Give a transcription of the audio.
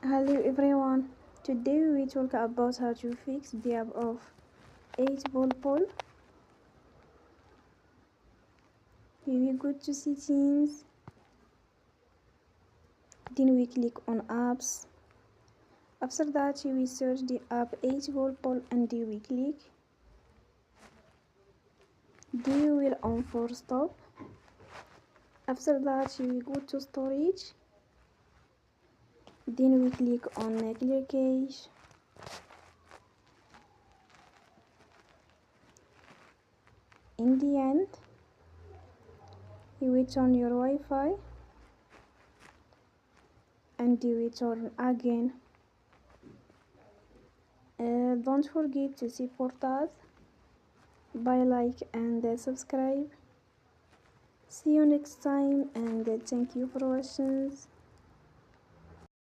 Hello everyone, today we talk about how to fix the app of 8 ball poll. Here we go to settings, then we click on apps. After that we search the app 8 ball poll and we click. Then we will on for stop. After that we go to storage. Then we click on clear cache. In the end, you will turn your Wi-Fi and you will turn again. Don't forget to support us by like and subscribe. See you next time and thank you for watching.